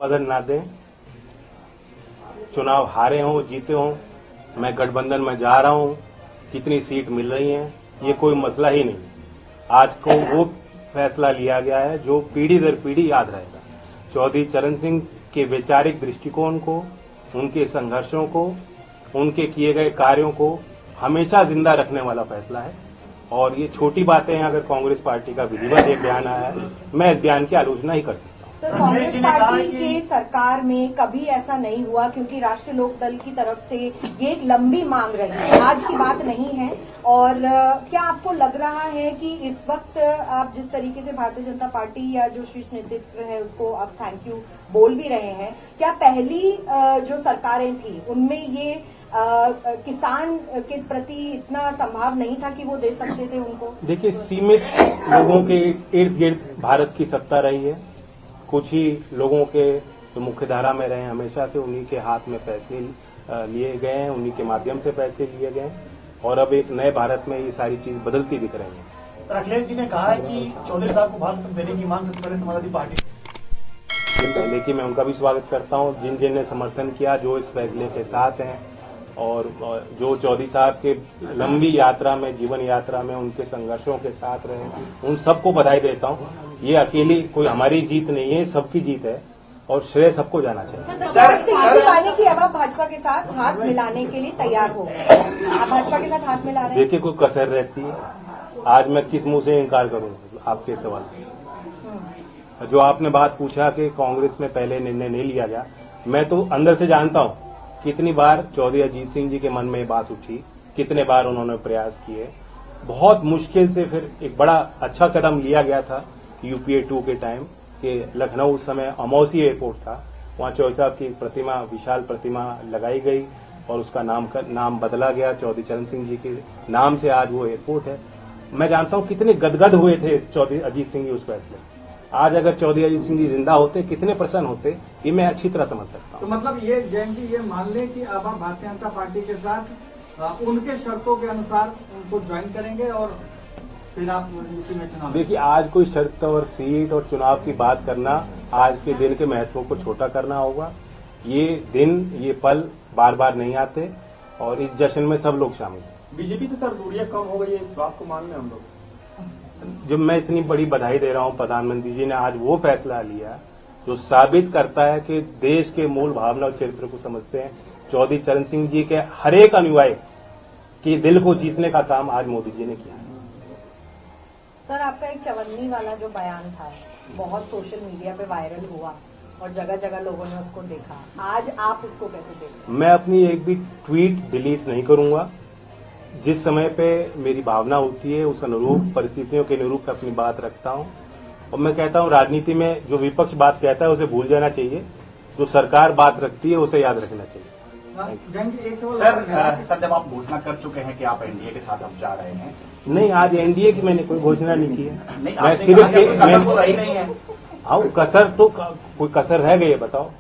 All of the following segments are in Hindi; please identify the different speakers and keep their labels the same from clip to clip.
Speaker 1: वजन ना दें, चुनाव हारे हों जीते हों, मैं गठबंधन में जा रहा हूं, कितनी सीट मिल रही हैं, ये कोई मसला ही नहीं। आज को वो फैसला लिया गया है जो पीढ़ी दर पीढ़ी याद रहेगा। चौधरी चरण सिंह के वैचारिक दृष्टिकोण को, उनके संघर्षों को, उनके किए गए कार्यों को हमेशा जिंदा रखने वाला फैसला है। और ये छोटी बातें हैं, अगर कांग्रेस पार्टी का विधिवत एक बयान आया है, मैं इस बयान की आलोचना ही कर सकता हूं।
Speaker 2: सर, कांग्रेस पार्टी के सरकार में कभी ऐसा नहीं हुआ, क्योंकि राष्ट्रीय लोकदल की तरफ से ये एक लंबी मांग रही है, आज की बात नहीं है। और क्या आपको लग रहा है कि इस वक्त आप जिस तरीके से भारतीय जनता पार्टी या जो शीर्ष नेतृत्व है उसको आप थैंक यू बोल भी रहे हैं, क्या पहली जो सरकारें थी उनमें ये किसान के प्रति इतना संभाव नहीं था कि वो दे सकते थे उनको? देखिए, सीमित लोगों के इर्द गिर्द भारत की सत्ता रही है। कुछ ही लोगों के जो मुख्य धारा में रहे हमेशा से, उन्हीं के हाथ में पैसे लिए गए हैं, उन्हीं के माध्यम से पैसे लिए गए हैं, और अब एक नए भारत में ये सारी चीज बदलती दिख रही है।
Speaker 3: सर, अखिलेश जी ने कहा है कि चौधरी साहब को भारत रत्न देने की मांग सबसे पहले समाजवादी पार्टी।
Speaker 1: देखिए, मैं उनका भी स्वागत करता हूं, जिन जिन ने समर्थन किया, जो इस फैसले के साथ हैं, और जो चौधरी साहब के लंबी यात्रा में, जीवन यात्रा में उनके संघर्षों के साथ रहे, उन सबको बधाई देता हूं। ये अकेली कोई हमारी जीत नहीं है, सबकी जीत है, और श्रेय सबको जाना चाहिए।
Speaker 2: सर, पाने की अब आप भाजपा के साथ हाथ मिलाने के लिए तैयार हो, आप भाजपा के साथ हाथ मिला रहे हैं?
Speaker 1: देखिए, कोई कसर रहती है, आज मैं किस मुंह से इनकार करूंगा आपके सवाल। जो आपने बात पूछा कि कांग्रेस में पहले निर्णय नहीं लिया गया, मैं तो अंदर से जानता हूं कितनी बार चौधरी अजीत सिंह जी के मन में ये बात उठी, कितने बार उन्होंने प्रयास किए। बहुत मुश्किल से फिर एक बड़ा अच्छा कदम लिया गया था UPA 2 के टाइम, कि लखनऊ उस समय अमौसी एयरपोर्ट था, वहां चौधरी साहब की प्रतिमा, विशाल प्रतिमा लगाई गई और उसका नाम बदला गया, चौधरी चरण सिंह जी के नाम से आज वो एयरपोर्ट है। मैं जानता हूं कितने गदगद हुए थे चौधरी अजीत सिंह जी उस फैसले से। आज अगर चौधरी अजीत सिंह जी जिंदा होते, कितने प्रसन्न होते, ये मैं अच्छी तरह समझ सकता हूं।
Speaker 3: तो मतलब ये जैन जी, ये मान लें कि अब आप भारतीय जनता पार्टी के साथ उनके शर्तों के अनुसार उनको ज्वाइन करेंगे और फिर आप यूपी में चुनाव।
Speaker 1: देखिए, आज कोई शर्त और सीट और चुनाव की बात करना, आज के दिन के महत्व को छोटा करना होगा। ये दिन, ये पल बार बार नहीं आते, और इस जश्न में सब लोग शामिल हैं।
Speaker 3: बीजेपी से सर दूरियां कम हो गई है, इस बात को मान लें हम लोग।
Speaker 1: जब मैं इतनी बड़ी बधाई दे रहा हूं, प्रधानमंत्री जी ने आज वो फैसला लिया जो साबित करता है कि देश के मूल भावना और चरित्र को समझते हैं। चौधरी चरण सिंह जी के हर एक अनुयायी के दिल को जीतने का काम आज मोदी जी ने किया है।
Speaker 2: सर, आपका एक चवन्नी वाला जो बयान था, बहुत सोशल मीडिया पे वायरल हुआ और जगह जगह लोगों ने उसको देखा, आज आप उसको कैसे देखते हैं?
Speaker 1: मैं अपनी एक भी ट्वीट डिलीट नहीं करूंगा। जिस समय पे मेरी भावना होती है, उस अनुरूप परिस्थितियों के अनुरूप अपनी बात रखता हूं। और मैं कहता हूं, राजनीति में जो विपक्ष बात कहता है उसे भूल जाना चाहिए, जो सरकार बात रखती है उसे याद रखना चाहिए।
Speaker 4: सर, जब आप घोषणा कर चुके हैं कि आप एनडीए के साथ अब जा रहे हैं।
Speaker 1: नहीं, आज एनडीए की मैंने कोई घोषणा नहीं की है।
Speaker 4: नहीं,
Speaker 1: मैं सिर्फ
Speaker 4: रही नहीं है।
Speaker 1: हाँ, कसर तो कोई कसर रह गई है, बताओ।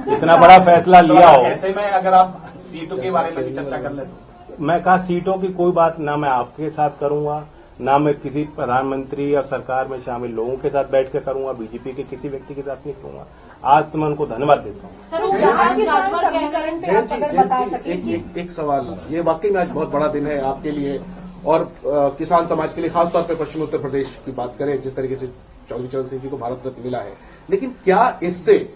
Speaker 1: इतना बड़ा फैसला लिया हो,
Speaker 4: ऐसे में अगर आप सीटों के बारे में भी चर्चा कर ले तो।
Speaker 1: मैं कहा सीटों की कोई बात ना मैं आपके साथ करूंगा, ना मैं किसी प्रधानमंत्री या सरकार में शामिल लोगों के साथ बैठ कर करूंगा, बीजेपी के किसी व्यक्ति के साथ नहीं करूंगा। आज तो मैं उनको धन्यवाद देता हूँ।
Speaker 5: एक सवाल, ये वाकई में आज बहुत बड़ा दिन है आपके लिए और किसान समाज के लिए, खासतौर पर पश्चिमी उत्तर प्रदेश की बात करें, जिस तरीके से चौधरी चरण सिंह जी को भारत रत्न मिला है। लेकिन क्या इससे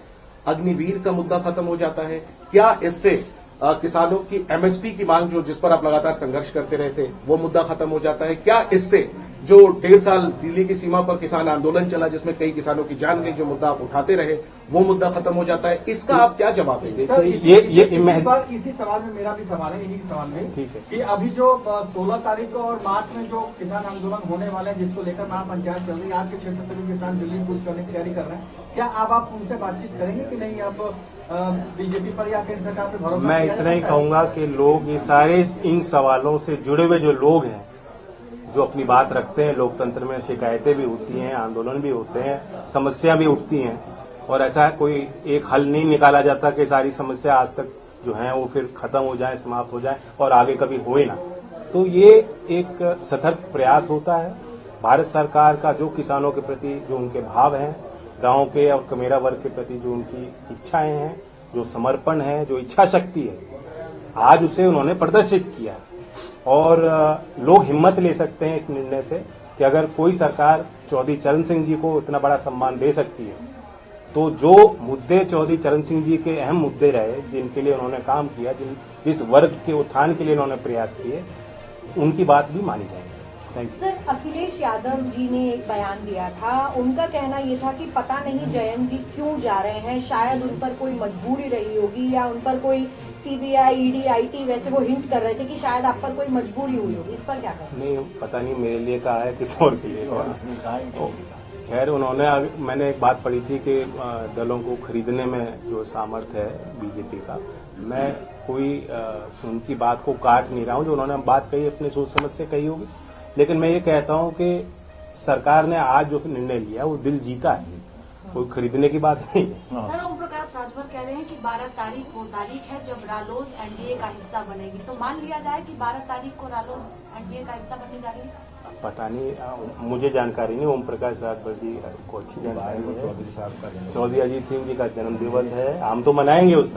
Speaker 5: अग्निवीर का मुद्दा खत्म हो जाता है? क्या इससे किसानों की एमएसपी की मांग, जो जिस पर आप लगातार संघर्ष करते रहे थे, वो मुद्दा खत्म हो जाता है? क्या इससे जो 1.5 साल दिल्ली की सीमा पर किसान आंदोलन चला, जिसमें कई किसानों की जान गई, जो मुद्दा आप उठाते रहे, वो मुद्दा खत्म हो जाता है? इसका आप क्या जवाब देंगे?
Speaker 3: इसी सवाल में मेरा भी सवाल है, यही सवाल में,
Speaker 1: ठीक है,
Speaker 3: कि अभी जो 16 तारीख को और मार्च में जो किसान आंदोलन होने वाले हैं, जिसको लेकर महापंचायत चल रही है, आपके क्षेत्र से भी किसान दिल्ली कूच करने की तैयारी कर रहे हैं, क्या आप उनसे बातचीत करेंगे कि नहीं? आप बीजेपी पर या केंद्र सरकार पर भरोसा?
Speaker 1: मैं इतना ही कहूंगा कि लोग, ये सारे इन सवालों से जुड़े हुए जो लोग हैं, जो अपनी बात रखते हैं, लोकतंत्र में शिकायतें भी होती हैं, आंदोलन भी होते हैं, समस्या भी उठती हैं, और ऐसा कोई एक हल नहीं निकाला जाता कि सारी समस्या आज तक जो है वो फिर खत्म हो जाए, समाप्त हो जाए और आगे कभी होए ना। तो ये एक सतर्क प्रयास होता है भारत सरकार का, जो किसानों के प्रति जो उनके भाव हैं, गांव के और कमेरा वर्ग के प्रति जो उनकी इच्छाएं हैं, जो समर्पण है, जो इच्छा शक्ति है, आज उसे उन्होंने प्रदर्शित किया। और लोग हिम्मत ले सकते हैं इस निर्णय से कि अगर कोई सरकार चौधरी चरण सिंह जी को इतना बड़ा सम्मान दे सकती है, तो जो मुद्दे चौधरी चरण सिंह जी के अहम मुद्दे रहे, जिनके लिए उन्होंने काम किया, जिस वर्ग के उत्थान के लिए उन्होंने प्रयास किए, उनकी बात भी मानी जाएगी। Thank you.
Speaker 2: Sir, Akhilesh Yadav ji ने एक बयान दिया था, उनका कहना ये था कि पता नहीं जयंत जी क्यों जा रहे हैं, शायद उन पर कोई मजबूरी रही होगी या उन पर कोई सीबीआई, ईडी, आईटी, वैसे वो हिंट कर रहे थे कि शायद आप पर कोई मजबूरी हुई होगी। इस पर क्या कहें?
Speaker 1: नहीं, पता नहीं मेरे लिए कहा है, किसी और के लिए कहा। खैर, उन्होंने मैंने एक बात पढ़ी थी कि दलों को खरीदने में जो सामर्थ्य है बीजेपी का, मैं कोई उनकी बात को काट नहीं रहा हूं। जो उन्होंने बात कही अपनी सोच समझ से कही होगी, लेकिन मैं ये कहता हूं कि सरकार ने आज जो निर्णय लिया वो दिल जीता है, कोई खरीदने की बात नहीं है।
Speaker 6: सर, ओम प्रकाश राजभर कह रहे हैं कि 12 तारीख वो तारीख है जब रालोद एनडीए का हिस्सा बनेगी, तो मान लिया जाए कि 12 तारीख को रालोद एनडीए का हिस्सा बनने जा रही है।
Speaker 1: पता नहीं, मुझे जानकारी नहीं। ओम प्रकाश राजभर जी को अच्छी जानकारी है। चौधरी अजीत सिंह जी का जन्मदिवस है, हम तो मनाएंगे उस